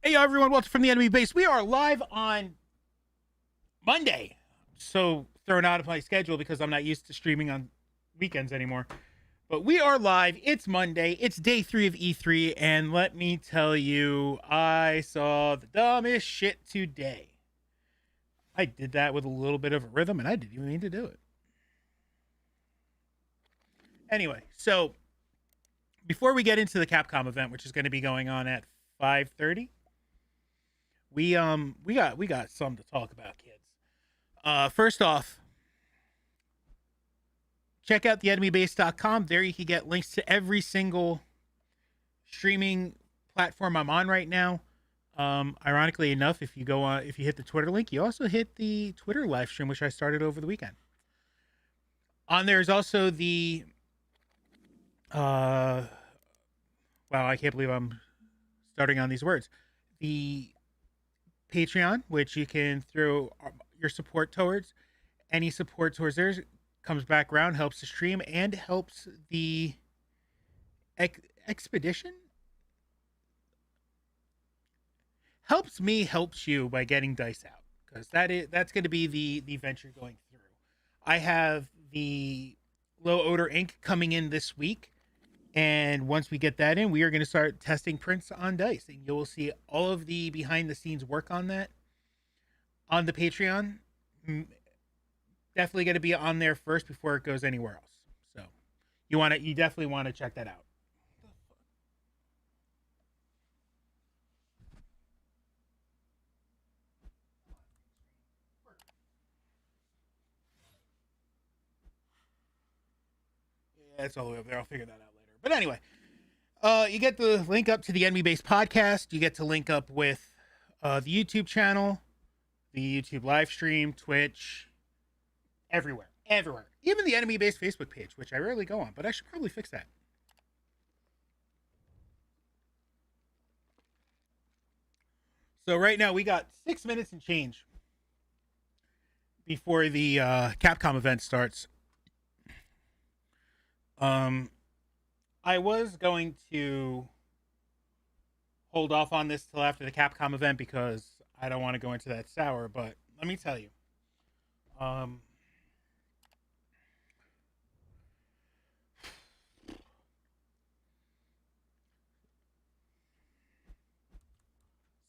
Hey everyone, welcome from the enemy base. We are live on Monday. So thrown out of my schedule because I'm not used to streaming on weekends anymore. But we are live. It's Monday. It's day 3 of E3, and let me tell you, I saw the dumbest shit today. I did that with a little bit of a rhythm, and I didn't even mean to do it. Anyway, so before we get into the Capcom event, which is going to be going on at 5:30, we got something to talk about, kids. First off, check out theenemybase.com. There you can get links to every single streaming platform I'm on right now. Ironically enough, if you hit the Twitter link, you also hit the Twitter live stream, which I started over the weekend. On there is also the wow, I can't believe I'm starting on these words. The Patreon, which you can throw your support towards. Any support towards there comes back around, helps the stream, and helps the expedition. Helps me, helps you by getting dice out, because that's going to be the venture going through. I have the Low Odor Ink coming in this week, and once we get that in, we are going to start testing prints on dice, and you will see all of the behind the scenes work on that on the Patreon. Definitely going to be on there first before it goes anywhere else. So you definitely want to check that out. Yeah, it's all the way up there. I'll figure that out later. But anyway, you get the link up to the Enemy Base podcast. You get to link up with the YouTube channel, the YouTube live stream, Twitch, everywhere. Even the Enemy Base Facebook page, which I rarely go on, but I should probably fix that. So right now we got 6 minutes and change before the Capcom event starts. I was going to hold off on this till after the Capcom event because I don't want to go into that sour, but let me tell you.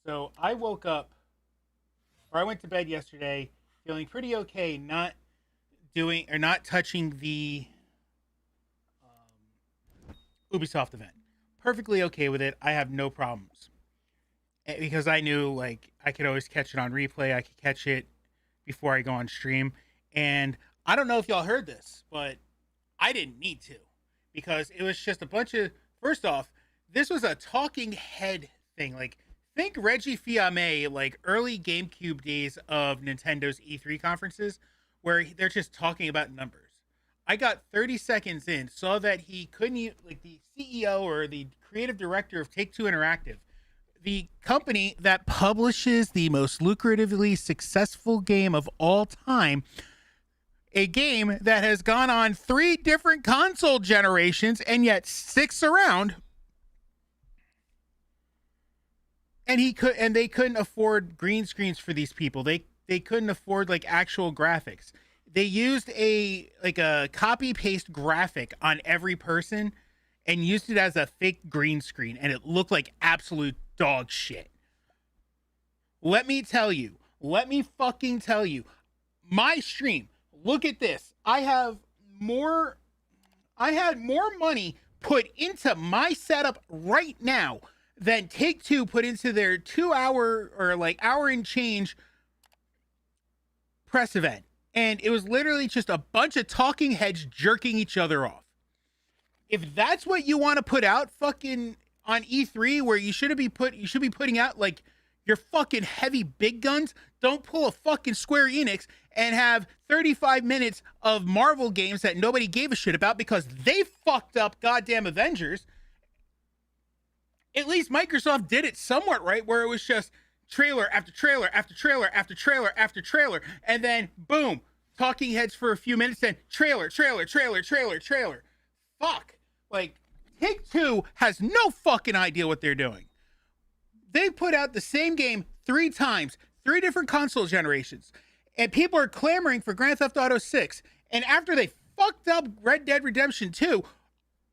So I woke up, or I went to bed yesterday feeling pretty okay, not touching the Ubisoft event. Perfectly okay with it. I have no problems because I knew like I could always catch it on replay. I could catch it before I go on stream, and I don't know if y'all heard this, but I didn't need to because it was just a bunch of. First off, this was a talking head thing. Like think Reggie Fils-Aimé, like early GameCube days of Nintendo's E3 conferences, where they're just talking about numbers. I got 30 seconds in, saw that he couldn't, like the CEO or the creative director of Take Two Interactive, the company that publishes the most lucratively successful game of all time, a game that has gone on 3 different console generations and yet sticks around. And they couldn't afford green screens for these people. They couldn't afford like actual graphics. They used a copy paste graphic on every person and used it as a fake green screen, and it looked like absolute dog shit. Let me fucking tell you, my stream. Look at this. I had more money put into my setup right now than Take Two put into their 2-hour or like hour and change press event. And it was literally just a bunch of talking heads jerking each other off. If that's what you want to put out fucking on E3, where you should be putting out like your fucking heavy big guns, don't pull a fucking Square Enix and have 35 minutes of Marvel games that nobody gave a shit about because they fucked up goddamn Avengers. At least Microsoft did it somewhat right, where it was just trailer after trailer after trailer after trailer after trailer, and then boom, talking heads for a few minutes, then trailer. Fuck. Like, Take Two has no fucking idea what they're doing. They put out the same game 3 times, 3 different console generations, and people are clamoring for Grand Theft Auto 6. And after they fucked up Red Dead Redemption 2,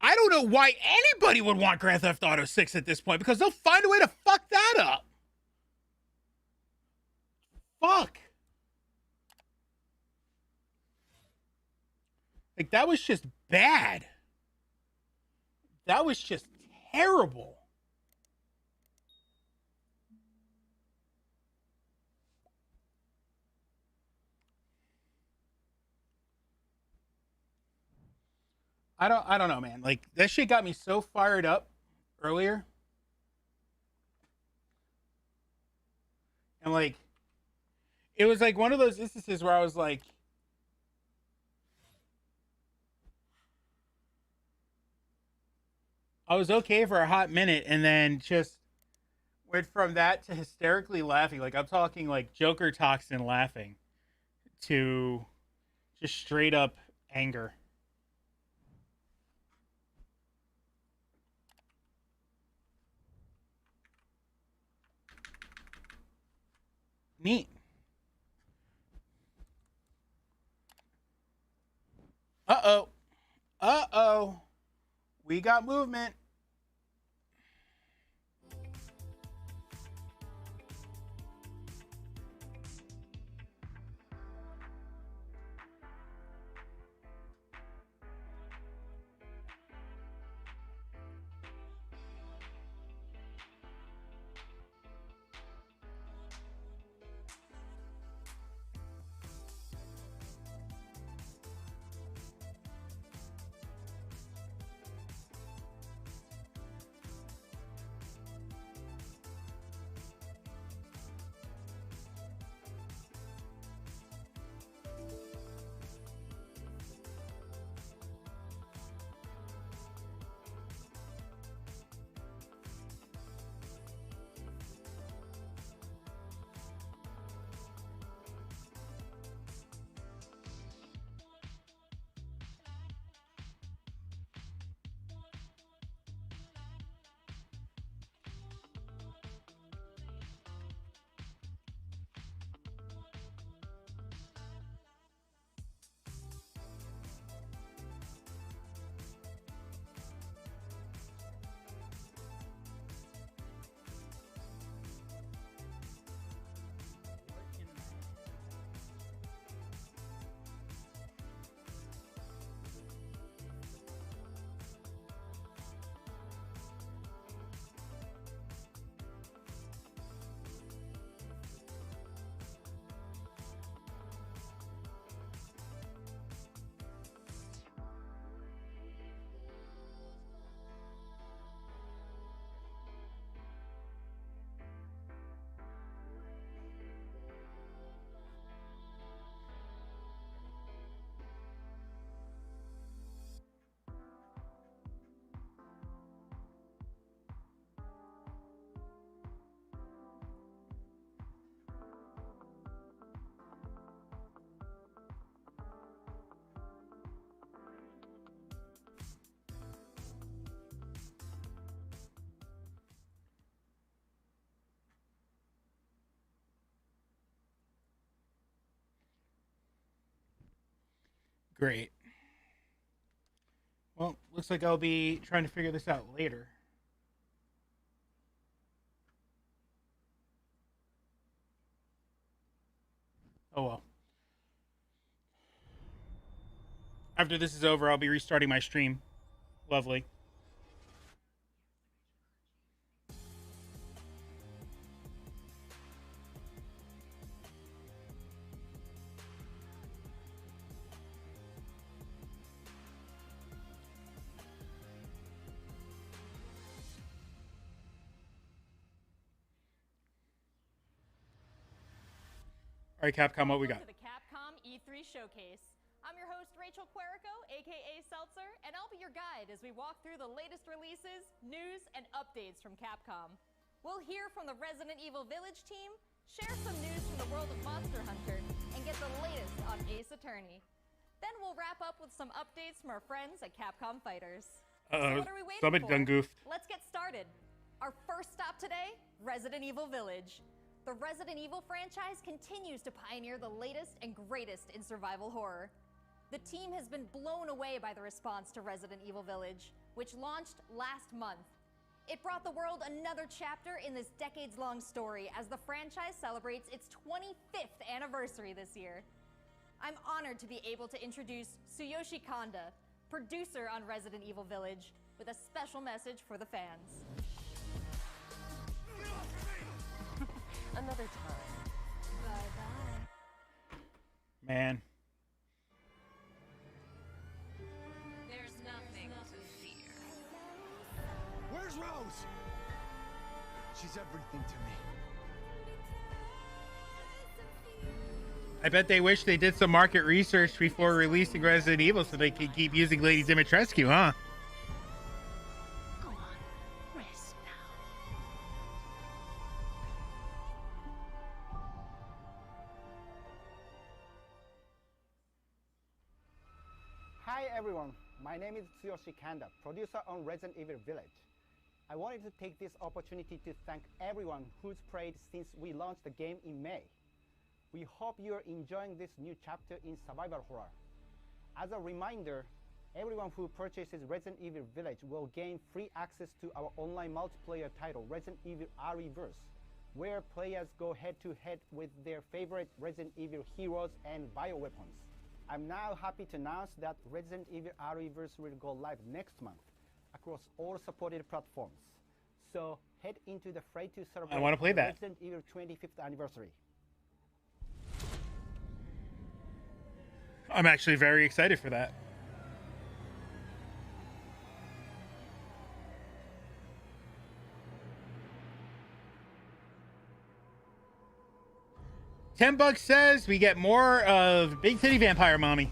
I don't know why anybody would want Grand Theft Auto 6 at this point, because they'll find a way to fuck that up. Fuck. Like, that was just bad. That was just terrible. I don't know, man. Like, that shit got me so fired up earlier. And like, it was like one of those instances where I was like, I was okay for a hot minute, and then just went from that to hysterically laughing. Like, I'm talking like Joker toxin laughing to just straight up anger. Neat. Uh oh. Uh oh. We got movement. Great. Well, looks like I'll be trying to figure this out later. Oh well. After this is over, I'll be restarting my stream. Lovely. All right, Capcom, what we got? To the Capcom E3 Showcase. I'm your host, Rachel Querico, aka Seltzer, and I'll be your guide as we walk through the latest releases, news, and updates from Capcom. We'll hear from the Resident Evil Village team, share some news from the world of Monster Hunter, and get the latest on Ace Attorney. Then we'll wrap up with some updates from our friends at Capcom Fighters. So what are we waiting Somebody for? done goofed. Let's get started. Our first stop today, Resident Evil Village. The Resident Evil franchise continues to pioneer the latest and greatest in survival horror. The team has been blown away by the response to Resident Evil Village, which launched last month. It brought the world another chapter in this decades-long story as the franchise celebrates its 25th anniversary this year. I'm honored to be able to introduce Tsuyoshi Kanda, producer on Resident Evil Village, with a special message for the fans. Another time. Bye-bye. Man. There's nothing to fear. Where's Rose? She's everything to me. I bet they wish they did some market research before releasing Resident Evil so they could keep using Lady Dimitrescu, huh? Go on, rest now. Hi everyone, my name is Tsuyoshi Kanda, producer on Resident Evil Village. I wanted to take this opportunity to thank everyone who's played since we launched the game in May. We hope you're enjoying this new chapter in survival horror. As a reminder, everyone who purchases Resident Evil Village will gain free access to our online multiplayer title, Resident Evil Re:Verse, where players go head-to-head with their favorite Resident Evil heroes and bioweapons. I'm now happy to announce that Resident Evil Re:Verse will go live next month across all supported platforms. So head into the fray to celebrate I wanna play that. Resident Evil 25th anniversary. I'm actually very excited for that. $10 says we get more of Big Titty Vampire Mommy.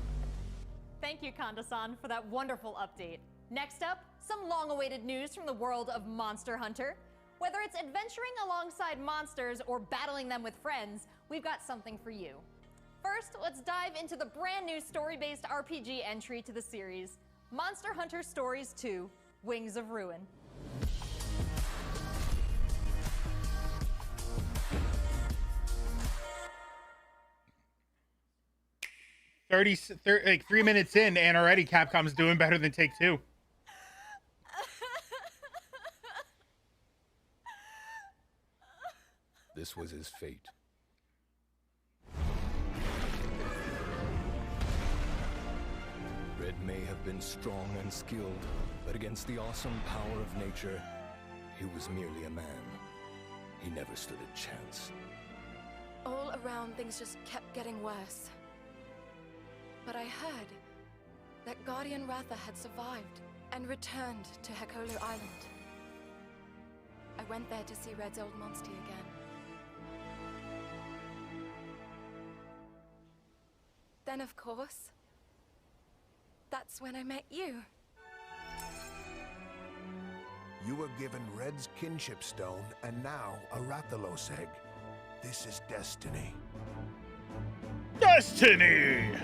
Thank you, Kanda-san, for that wonderful update. Next up, some long-awaited news from the world of Monster Hunter. Whether it's adventuring alongside monsters or battling them with friends, we've got something for you. First, let's dive into the brand new story-based RPG entry to the series, Monster Hunter Stories 2: Wings of Ruin. 3 minutes in, and already Capcom's doing better than Take-Two. This was his fate. Red may have been strong and skilled, but against the awesome power of nature, he was merely a man. He never stood a chance. All around, things just kept getting worse. But I heard that Guardian Ratha had survived and returned to Hekolu Island. I went there to see Red's old monster again. Then, of course, that's when I met you. You were given Red's kinship stone, and now a Rathalos egg. This is destiny. Destiny!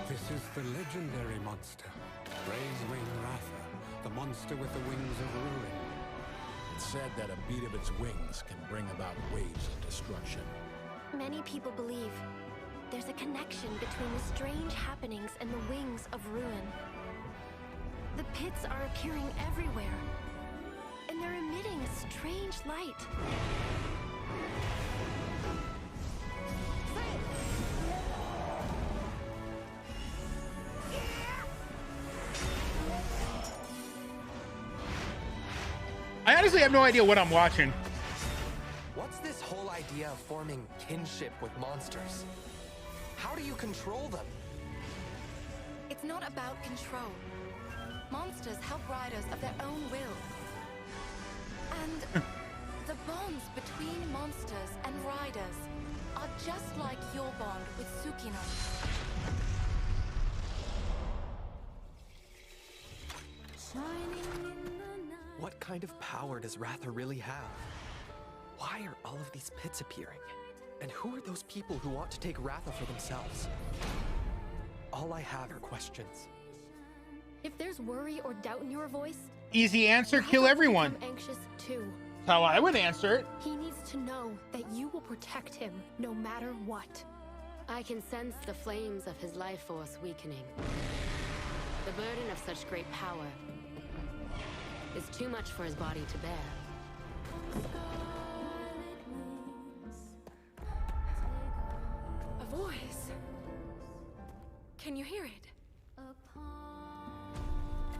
This is the legendary monster, Raisewing Ratha, the monster with the wings of ruin. It's said that a beat of its wings can bring about waves of destruction. Many people believe there's a connection between the strange happenings and the wings of ruin. The pits are appearing everywhere, and they're emitting a strange light. I honestly have no idea what I'm watching. What's this whole idea of forming kinship with monsters? How do you control them? It's not about control. Monsters help riders of their own will. And the bonds between monsters and riders are just like your bond with Tsukino. What kind of power does Ratha really have? Why are all of these pits appearing? And who are those people who want to take Ratha for themselves? All I have are questions. If there's worry or doubt in your voice, Easy answer, kill everyone. become anxious too. how I would answer it. He needs to know that you will protect him no matter what. I can sense the flames of his life force weakening. The burden of such great power is too much for his body to bear. A voice. Can you hear it?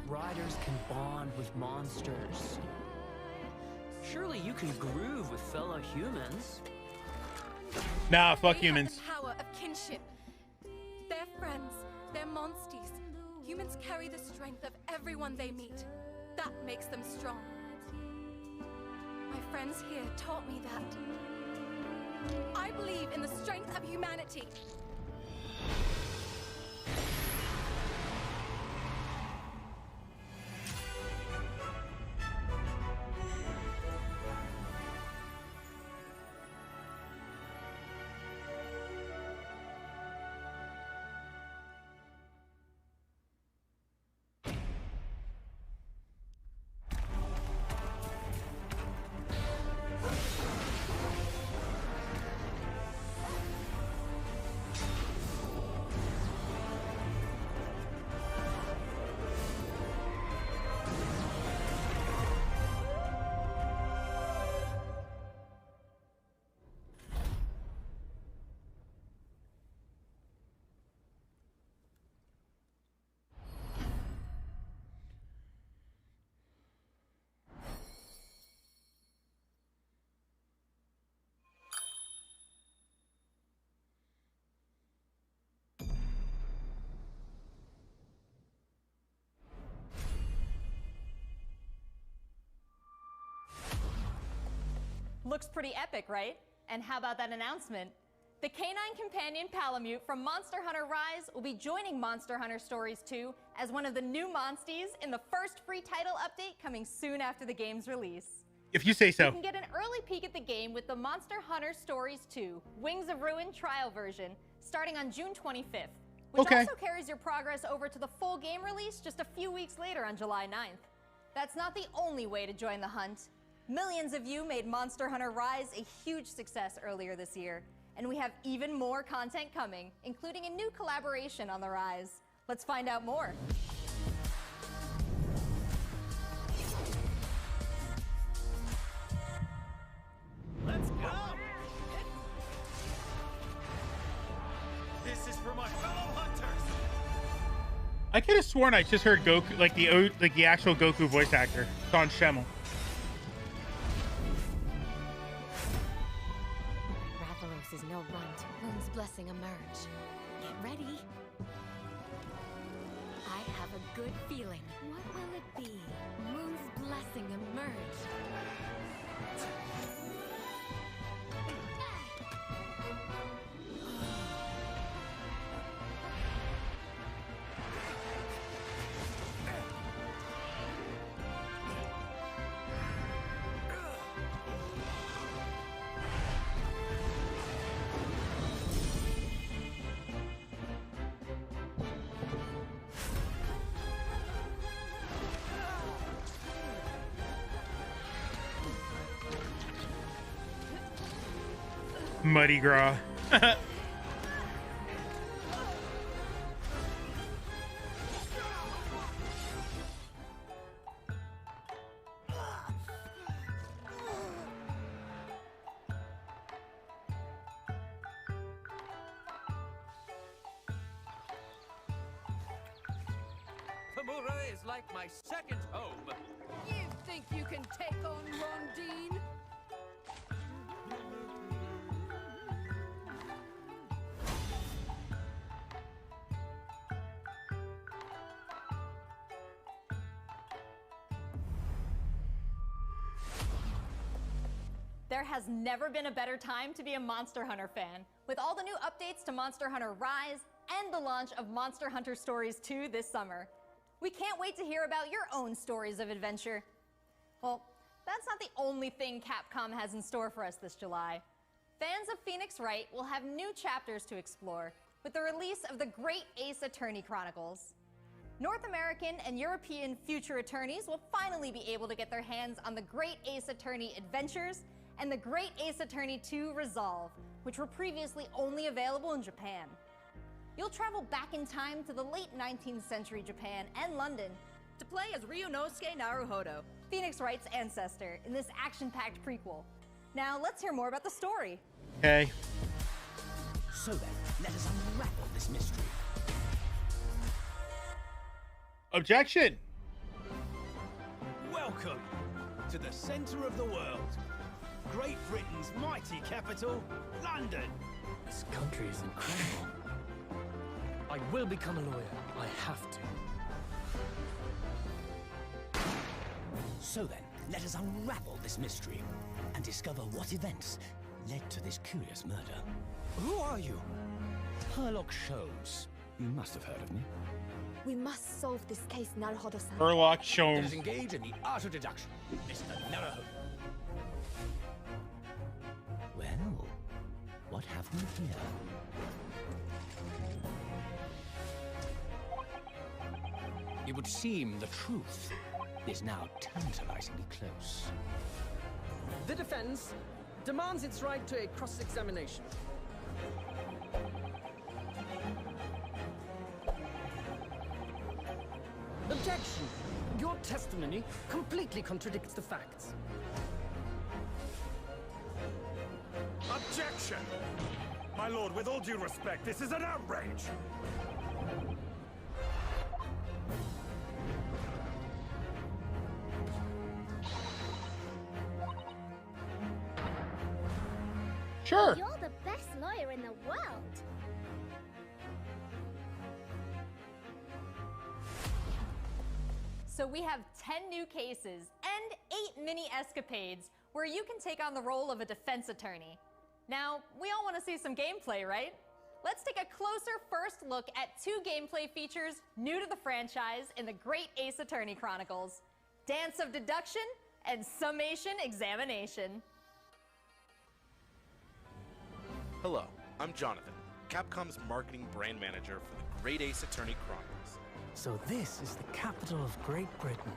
Riders can bond with monsters. Surely you can groove with fellow humans. Nah, fuck They humans. have the power of kinship. They're friends. They're monsties. Humans carry the strength of everyone they meet. That makes them strong. My friends here taught me that. I believe in the strength of humanity. Looks pretty epic, right? And how about that announcement? The canine companion Palamute from Monster Hunter Rise will be joining Monster Hunter Stories 2 as one of the new monsties in the first free title update coming soon after the game's release. If you say so. You can get an early peek at the game with the Monster Hunter Stories 2 Wings of Ruin trial version starting on June 25th, which also carries your progress over to the full game release just a few weeks later on July 9th. That's not the only way to join the hunt. Millions of you made Monster Hunter Rise a huge success earlier this year, and we have even more content coming, including a new collaboration on the Rise. Let's find out more. Let's go! This is for my fellow hunters! I could have sworn I just heard Goku, like the actual Goku voice actor, Don Schemmel. Rathalos is no runt. Moon's blessing emerge. Get ready. I have a good feeling. What will it be? Moon's blessing emerge. Muddy Gras. Tamura is like my second home. You think you can take on Rondine? There has never been a better time to be a Monster Hunter fan, with all the new updates to Monster Hunter Rise and the launch of Monster Hunter Stories 2 this summer. We can't wait to hear about your own stories of adventure. Well, that's not the only thing Capcom has in store for us this July. Fans of Phoenix Wright will have new chapters to explore with the release of the Great Ace Attorney Chronicles. North American and European future attorneys will finally be able to get their hands on the Great Ace Attorney Adventures and the Great Ace Attorney 2 Resolve, which were previously only available in Japan. You'll travel back in time to the late 19th century Japan and London to play as Ryunosuke Naruhodo, Phoenix Wright's ancestor, in this action-packed prequel. Now, let's hear more about the story. Okay. So then, let us unravel this mystery. Objection! Welcome to the center of the world. Great Britain's mighty capital, London. This country is incredible. I will become a lawyer. I have to. So then, let us unravel this mystery and discover what events led to this curious murder. Who are you? Herlock Sholmes. You must have heard of me. We must solve this case, Naruhodo-san. Herlock Let Sholmes. us engage in the art of deduction, Mr. Naruhodo. Well, what have we here? It would seem the truth is now tantalizingly close. The defense demands its right to a cross-examination. Objection! Your testimony completely contradicts the facts. Objection! My lord, with all due respect, this is an outrage! Sure. You're the best lawyer in the world. So we have 10 new cases and 8 mini escapades where you can take on the role of a defense attorney. Now, we all want to see some gameplay, right? Let's take a closer first look at 2 gameplay features new to the franchise in the Great Ace Attorney Chronicles: Dance of Deduction and Summation Examination. Hello, I'm Jonathan, Capcom's marketing brand manager for the Great Ace Attorney Chronicles. So this is the capital of Great Britain.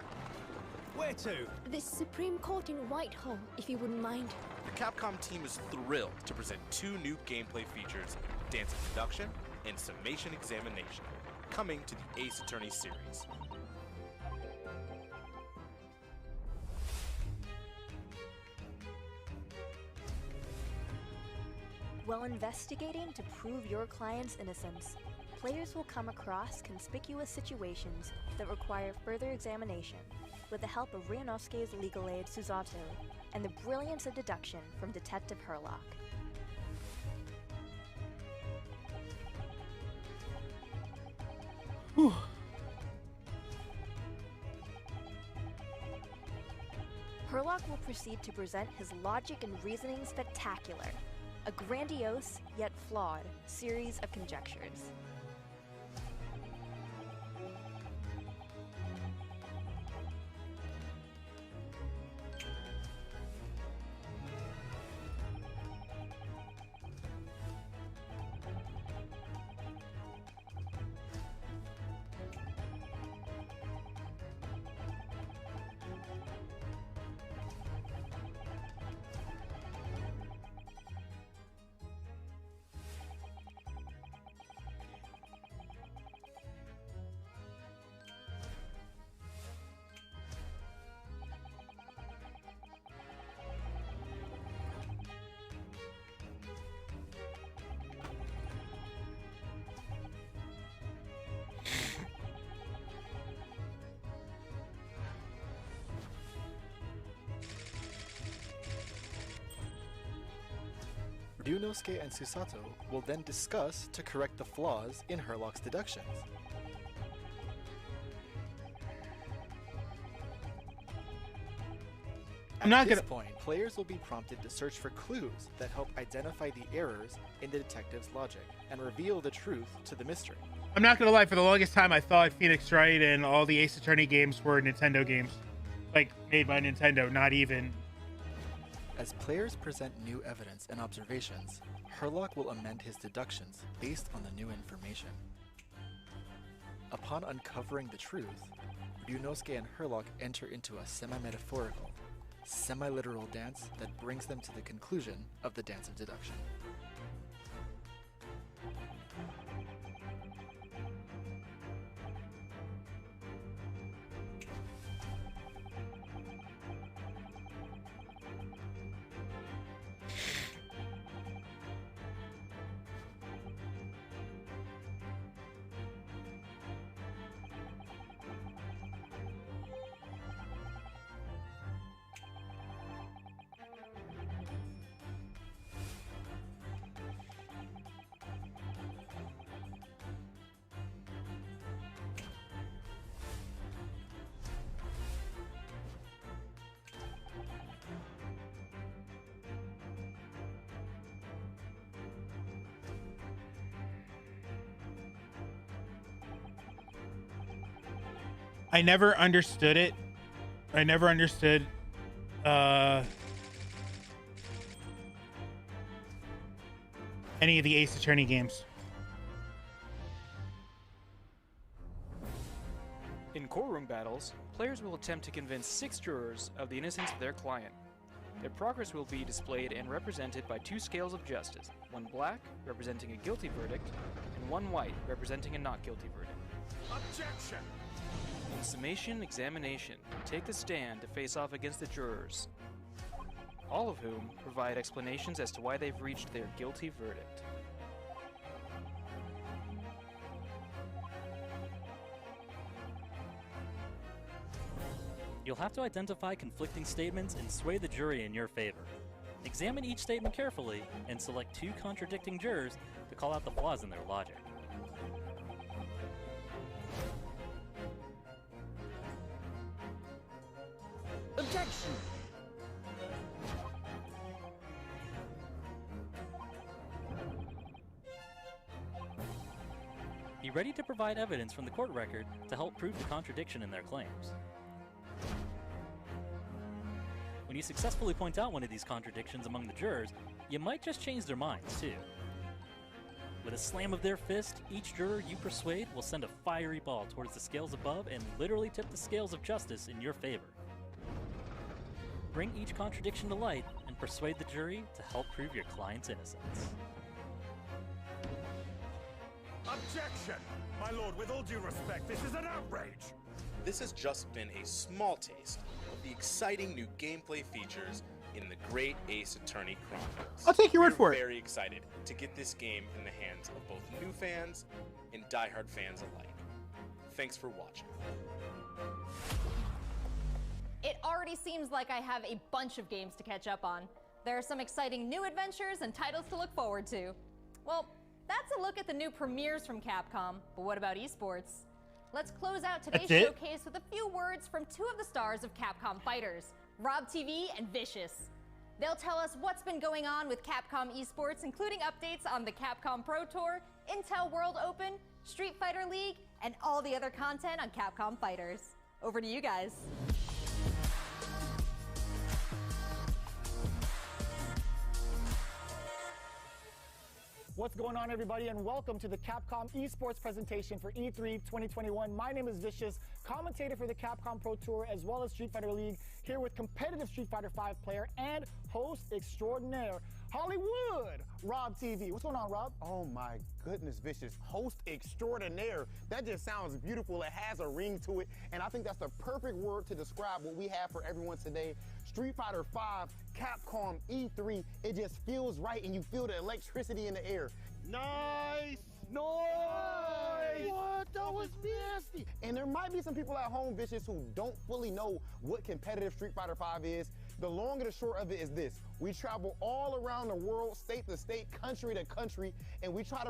Where to? The Supreme Court in Whitehall, if you wouldn't mind. The Capcom team is thrilled to present 2 new gameplay features, Dance of Deduction and Summation Examination, coming to the Ace Attorney series. While investigating to prove your client's innocence, players will come across conspicuous situations that require further examination with the help of Ryunosuke's legal aid Susato and the brilliance of deduction from Detective Herlock. Whew. Herlock will proceed to present his logic and reasoning spectacular, a grandiose yet flawed series of conjectures. Ryunosuke and Susato will then discuss to correct the flaws in Herlock's deductions. At this point, players will be prompted to search for clues that help identify the errors in the detective's logic and reveal the truth to the mystery. I'm not gonna lie, for the longest time I thought Phoenix Wright and all the Ace Attorney games were Nintendo games. Like, made by Nintendo, not even. As players present new evidence and observations, Herlock will amend his deductions based on the new information. Upon uncovering the truth, Ryunosuke and Herlock enter into a semi-metaphorical, semi-literal dance that brings them to the conclusion of the Dance of Deduction. I never understood it. I never understood any of the Ace Attorney games. In courtroom battles, players will attempt to convince 6 jurors of the innocence of their client. Their progress will be displayed and represented by 2 scales of justice, one black, representing a guilty verdict, and one white, representing a not guilty verdict. Objection! In summation examination, take the stand to face off against the jurors, all of whom provide explanations as to why they've reached their guilty verdict. You'll have to identify conflicting statements and sway the jury in your favor. Examine each statement carefully and select 2 contradicting jurors to call out the flaws in their logic. Objection! Be ready to provide evidence from the court record to help prove the contradiction in their claims. When you successfully point out one of these contradictions among the jurors, you might just change their minds, too. With a slam of their fist, each juror you persuade will send a fiery ball towards the scales above and literally tip the scales of justice in your favor. Bring each contradiction to light and persuade the jury to help prove your client's innocence. Objection! My lord, with all due respect, this is an outrage! This has just been a small taste of the exciting new gameplay features in the Great Ace Attorney Chronicles. I'll take your word for We're it. very excited to get this game in the hands of both new fans and diehard fans alike. Thanks for watching. It already seems like I have a bunch of games to catch up on. There are some exciting new adventures and titles to look forward to. Well, that's a look at the new premieres from Capcom, but what about esports? Let's close out today's showcase with a few words from 2 of the stars of Capcom Fighters, Rob TV and Vicious. They'll tell us what's been going on with Capcom esports, including updates on the Capcom Pro Tour, Intel World Open, Street Fighter League, and all the other content on Capcom Fighters. Over to you guys. What's going on, everybody, and welcome to the Capcom esports presentation for E3 2021. My name is Vicious, commentator for the Capcom Pro Tour as well as Street Fighter League, here with competitive Street Fighter V player and host extraordinaire, Hollywood, Rob TV. What's going on, Rob? Oh my goodness, Vicious. Host extraordinaire. That just sounds beautiful. It has a ring to it, and I think that's the perfect word to describe what we have for everyone today. Street Fighter V, Capcom E3, it just feels right, and you feel the electricity in the air. Nice! Nice! What? That was nasty! And there might be some people at home, Vicious, who don't fully know what competitive Street Fighter V is. The long and the short of it is this. We travel all around the world, state to state, country to country, and we try to